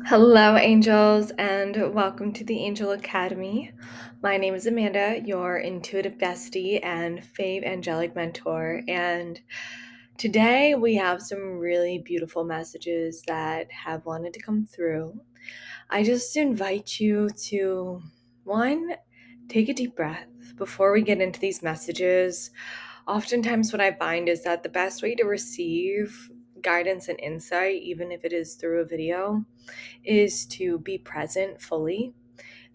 Hello, angels, and welcome to the Angel Academy. My name is Amanda, your intuitive bestie and fave angelic mentor. And today we have some really beautiful messages that have wanted to come through. I just invite you to, one, take a deep breath before we get into these messages. Oftentimes, what I find is that the best way to receive guidance and insight, even if it is through a video, is to be present fully.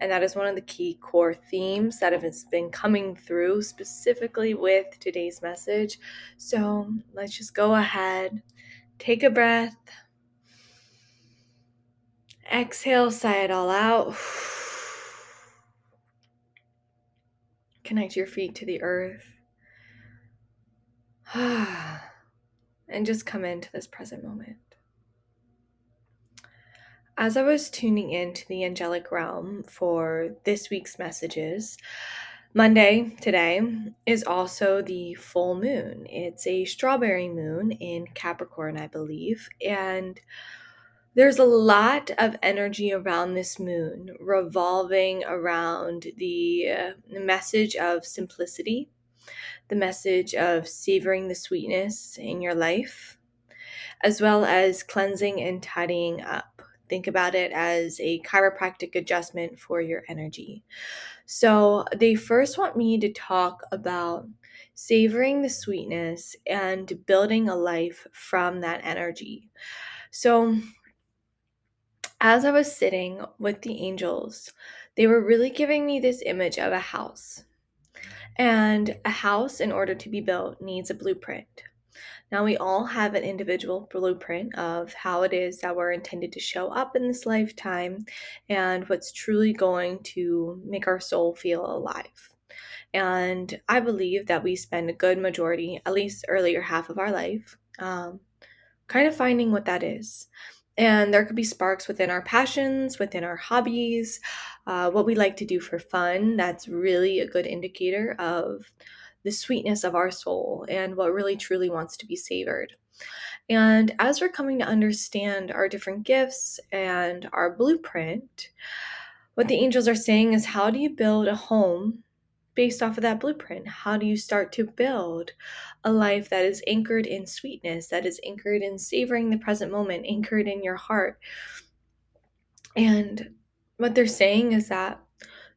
And that is one of the key core themes that have been coming through specifically with today's message. So let's just go ahead, take a breath, exhale, sigh it all out. Connect your feet to the earth. And just come into this present moment. As I was tuning into the angelic realm for this week's messages, Monday, today, is also the full moon. It's a strawberry moon in Capricorn, I believe. And there's a lot of energy around this moon revolving around the message of simplicity, the message of savoring the sweetness in your life, as well as cleansing and tidying up. Think about it as a chiropractic adjustment for your energy. So, they first want me to talk about savoring the sweetness and building a life from that energy. So, as I was sitting with the angels, they were really giving me this image of a house. And a house, in order to be built, needs a blueprint. Now, we all have an individual blueprint of how it is that we're intended to show up in this lifetime and what's truly going to make our soul feel alive. And I believe that we spend a good majority, at least earlier half of our life, kind of finding what that is. And there could be sparks within our passions, within our hobbies, what we like to do for fun. That's really a good indicator of the sweetness of our soul and what really truly wants to be savored. And as we're coming to understand our different gifts and our blueprint, what the angels are saying is, how do you build a home based off of that blueprint? How do you start to build a life that is anchored in sweetness, that is anchored in savoring the present moment, anchored in your heart? And what they're saying is that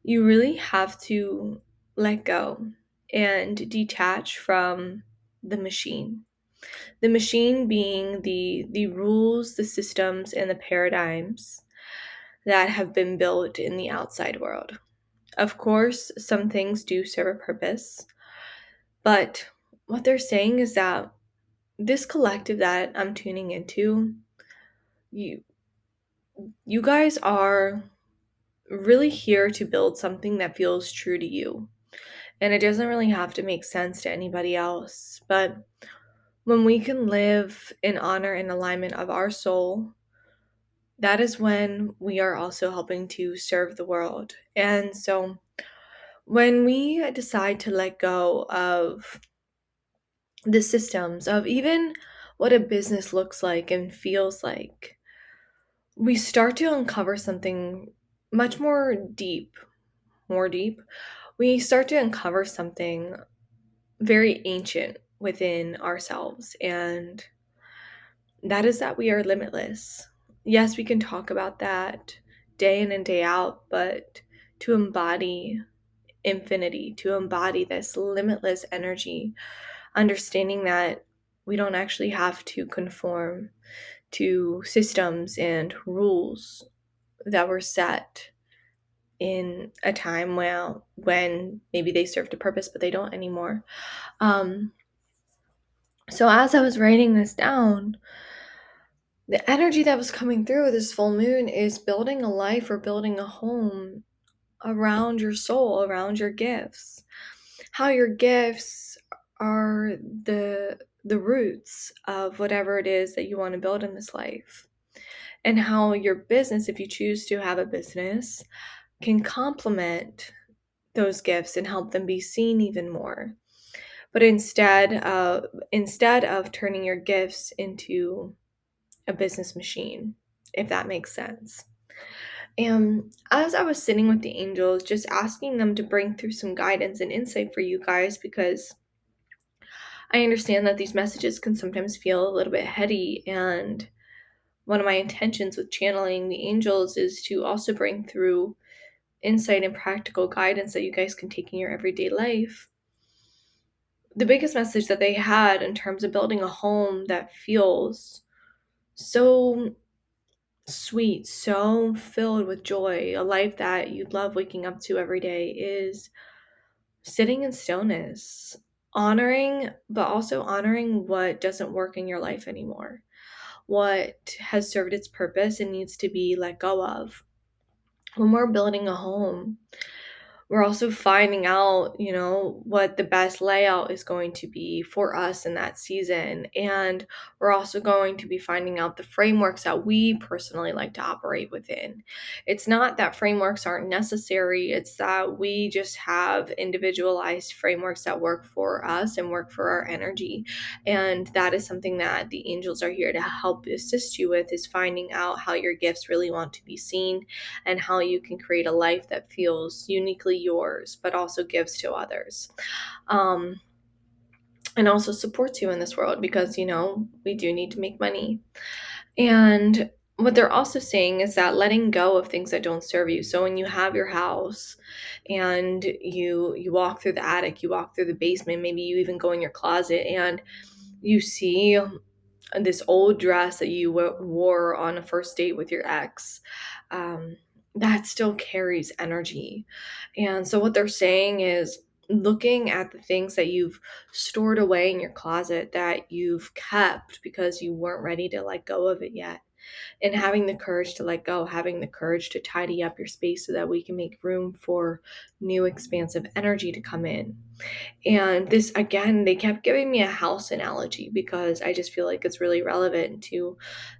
you really have to let go and detach from the machine. The machine being the rules, the systems, and the paradigms that have been built in the outside world. Of course, some things do serve a purpose, but what they're saying is that this collective that I'm tuning into, you you guys are really here to build something that feels true to you. And it doesn't really have to make sense to anybody else, but when we can live in honor and alignment of our soul, that is when we are also helping to serve the world. And so when we decide to let go of the systems of even what a business looks like and feels like, we start to uncover something much more deep. We start to uncover something very ancient within ourselves, and that is that we are limitless. Yes, we can talk about that day in and day out, but to embody infinity, to embody this limitless energy, understanding that we don't actually have to conform to systems and rules that were set in a time when maybe they served a purpose, but they don't anymore. So as I was writing this down, the energy that was coming through this full moon is building a life or building a home around your soul, around your gifts. How your gifts are the roots of whatever it is that you want to build in this life. And how your business, if you choose to have a business, can complement those gifts and help them be seen even more. But instead of turning your gifts into a business machine, if that makes sense. And as I was sitting with the angels, just asking them to bring through some guidance and insight for you guys, because I understand that these messages can sometimes feel a little bit heady. And one of my intentions with channeling the angels is to also bring through insight and practical guidance that you guys can take in your everyday life. The biggest message that they had in terms of building a home that feels so sweet, so filled with joy, a life that you love waking up to every day, is sitting in stillness, honoring, but also honoring what doesn't work in your life anymore, what has served its purpose and needs to be let go of. When we're building a home, we're also finding out, what the best layout is going to be for us in that season. And we're also going to be finding out the frameworks that we personally like to operate within. It's not that frameworks aren't necessary, it's that we just have individualized frameworks that work for us and work for our energy. And that is something that the angels are here to help assist you with, is finding out how your gifts really want to be seen and how you can create a life that feels uniquely yours, but also gives to others. And also supports you in this world, because, we do need to make money. And what they're also saying is that letting go of things that don't serve you. So when you have your house and you walk through the attic, you walk through the basement, maybe you even go in your closet and you see this old dress that you wore on a first date with your ex, that still carries energy. And so what they're saying is looking at the things that you've stored away in your closet that you've kept because you weren't ready to let go of it yet, and having the courage to let go, having the courage to tidy up your space so that we can make room for new expansive energy to come in. And this, again, they kept giving me a house analogy because I just feel like it's really relevant to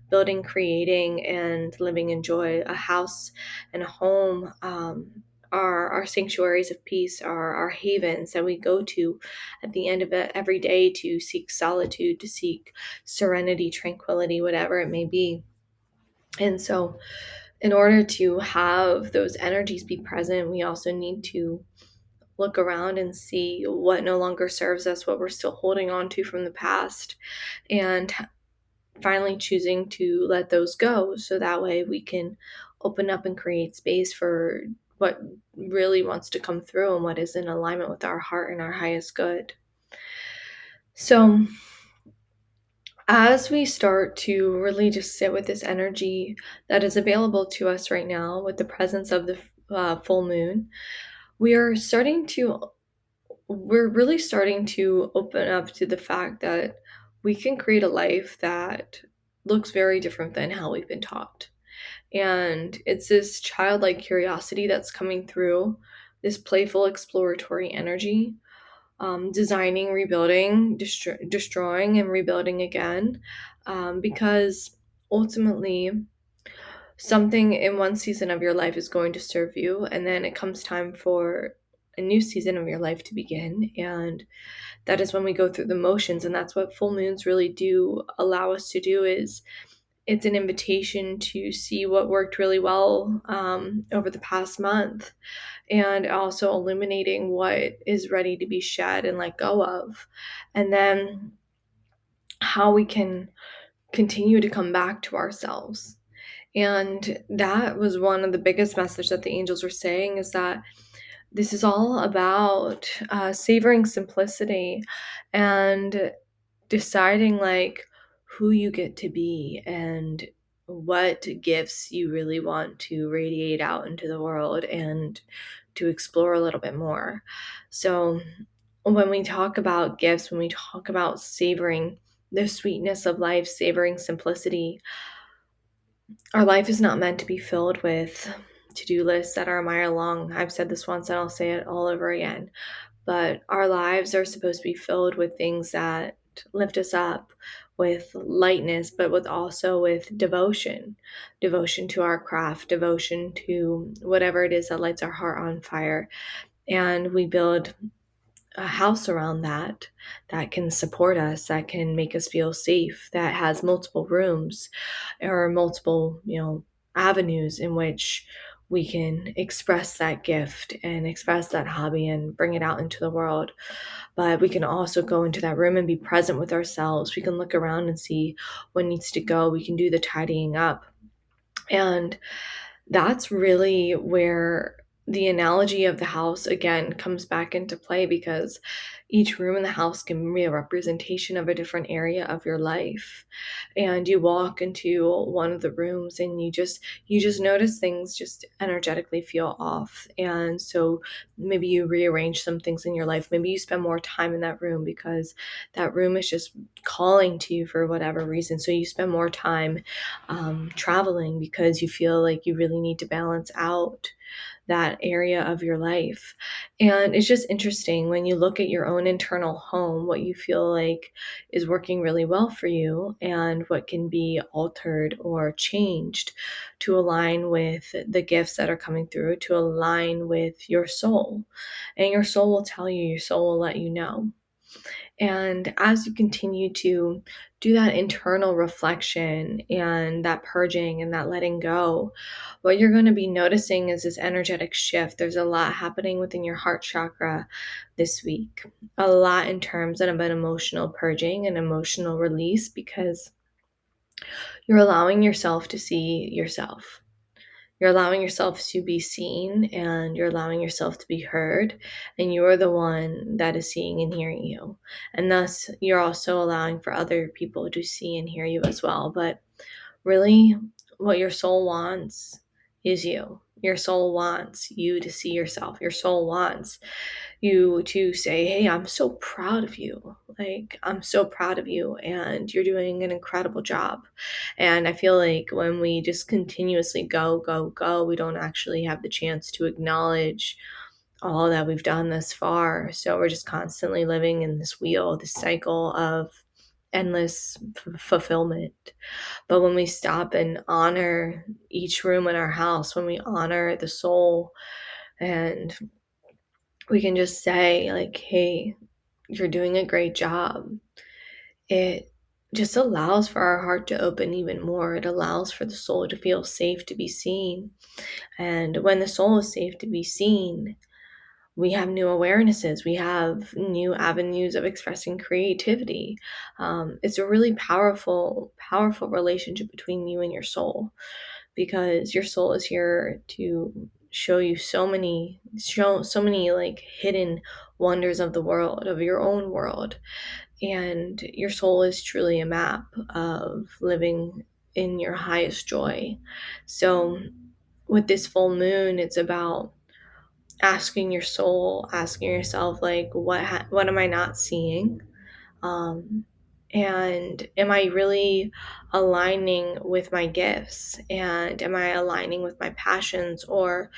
building, creating, and living in joy. A house and a home are our sanctuaries of peace, are our havens that we go to at the end of it every day to seek solitude, to seek serenity, tranquility, whatever it may be. And so, in order to have those energies be present, we also need to look around and see what no longer serves us, what we're still holding on to from the past, and finally choosing to let those go, so that way we can open up and create space for what really wants to come through and what is in alignment with our heart and our highest good. So as we start to really just sit with this energy that is available to us right now with the presence of the full moon, we are starting to we're really starting to open up to the fact that we can create a life that looks very different than how we've been taught. And it's this childlike curiosity that's coming through, this playful exploratory energy, designing, rebuilding, destroying, and rebuilding again. Because ultimately, something in one season of your life is going to serve you, and then it comes time for a new season of your life to begin. And that is when we go through the motions, and that's what full moons really do allow us to do. Is it's an invitation to see what worked really well over the past month, and also illuminating what is ready to be shed and let go of, and then how we can continue to come back to ourselves. And that was one of the biggest messages that the angels were saying, is that this is all about savoring simplicity and deciding like who you get to be and what gifts you really want to radiate out into the world and to explore a little bit more. So when we talk about gifts, when we talk about savoring the sweetness of life, savoring simplicity, our life is not meant to be filled with to-do lists that are a mile long. I've said this once and I'll say it all over again. But our lives are supposed to be filled with things that lift us up, with lightness, but with devotion to our craft, devotion to whatever it is that lights our heart on fire. And we build a house around that that can support us, that can make us feel safe, that has multiple rooms or multiple, avenues in which we can express that gift and express that hobby and bring it out into the world. But we can also go into that room and be present with ourselves. We can look around and see what needs to go. We can do the tidying up. And that's really where the analogy of the house again comes back into play, because each room in the house can be a representation of a different area of your life. And you walk into one of the rooms and you just notice things just energetically feel off. And so maybe you rearrange some things in your life. Maybe you spend more time in that room because that room is just calling to you for whatever reason. So you spend more time traveling because you feel like you really need to balance out that area of your life. And it's just interesting when you look at your own internal home, what you feel like is working really well for you and what can be altered or changed to align with the gifts that are coming through, to align with your soul. And your soul will tell you, your soul will let you know. And as you continue to do that internal reflection and that purging and that letting go, what you're going to be noticing is this energetic shift. There's a lot happening within your heart chakra this week, a lot in terms of an emotional purging and emotional release, because you're allowing yourself to see yourself. You're allowing yourself to be seen and you're allowing yourself to be heard, and you're the one that is seeing and hearing you. And thus, you're also allowing for other people to see and hear you as well. But really, what your soul wants is you. Your soul wants you to see yourself. Your soul wants you to say, hey, I'm so proud of you. Like, I'm so proud of you, and you're doing an incredible job. And I feel like when we just continuously go, go, go, we don't actually have the chance to acknowledge all that we've done thus far. So we're just constantly living in this wheel, this cycle of endless fulfillment. But when we stop and honor each room in our house, when we honor the soul, and we can just say, like, hey, you're doing a great job, it just allows for our heart to open even more. It allows for the soul to feel safe to be seen. And when the soul is safe to be seen, we have new awarenesses, we have new avenues of expressing creativity. It's a really powerful, powerful relationship between you and your soul, because your soul is here to show you so many like hidden wonders of the world, of your own world. And your soul is truly a map of living in your highest joy. So with this full moon, it's about asking your soul, asking yourself, like, what am I not seeing? Um, and am I really aligning with my gifts? And am I aligning with my passions? Or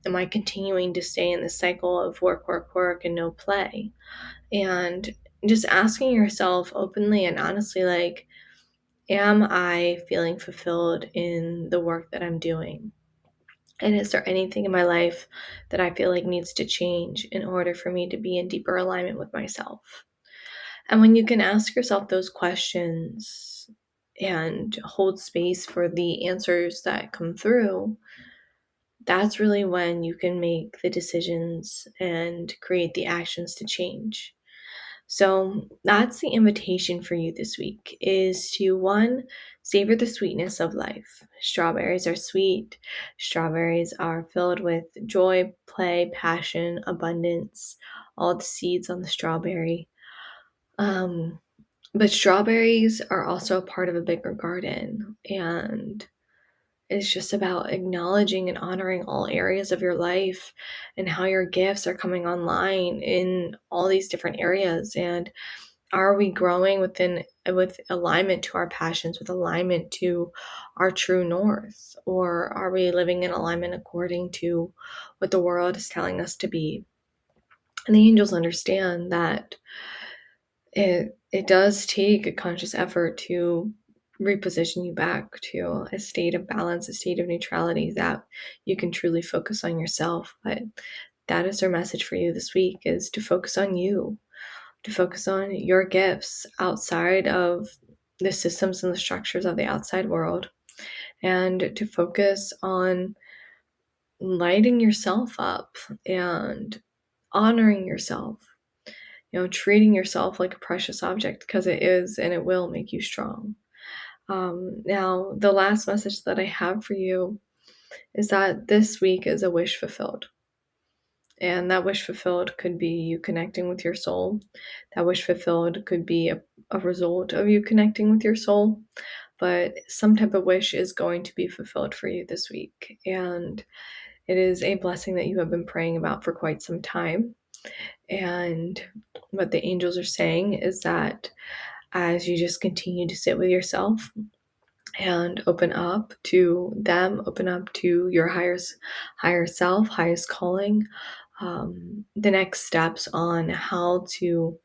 am I continuing to stay in the cycle of work, work, work and no play? And just asking yourself openly and honestly, like, am I feeling fulfilled in the work that I'm doing? And is there anything in my life that I feel like needs to change in order for me to be in deeper alignment with myself? And when you can ask yourself those questions and hold space for the answers that come through, that's really when you can make the decisions and create the actions to change. So that's the invitation for you this week, is to, one, savor the sweetness of life. Strawberries are sweet. Strawberries are filled with joy, play, passion, abundance, all the seeds on the strawberry. Um, but strawberries are also a part of a bigger garden, and it's just about acknowledging and honoring all areas of your life and how your gifts are coming online in all these different areas. And are we growing with alignment to our passions, with alignment to our true north? Or are we living in alignment according to what the world is telling us to be? And the angels understand that it does take a conscious effort to reposition you back to a state of balance, a state of neutrality, that you can truly focus on yourself. But that is their message for you this week, is to focus on you, to focus on your gifts outside of the systems and the structures of the outside world, and to focus on lighting yourself up and honoring yourself, treating yourself like a precious object, because it is, and it will make you strong. Now, the last message that I have for you is that this week is a wish fulfilled. And that wish fulfilled could be you connecting with your soul. That wish fulfilled could be a result of you connecting with your soul. But some type of wish is going to be fulfilled for you this week. And it is a blessing that you have been praying about for quite some time. And what the angels are saying is that as you just continue to sit with yourself and open up to them, open up to your higher self, highest calling, the next steps on how to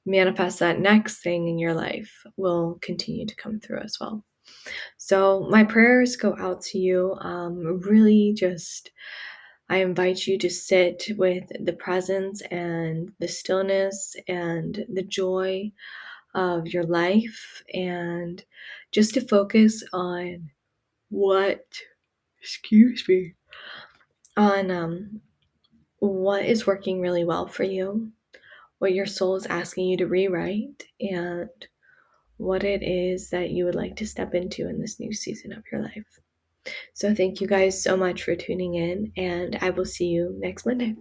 manifest that next thing in your life will continue to come through as well. So my prayers go out to you. Really just, I invite you to sit with the presence and the stillness and the joy of your life, and just to focus on what, on what is working really well for you, what your soul is asking you to rewrite, and what it is that you would like to step into in this new season of your life. So thank you guys so much for tuning in, and I will see you next Monday.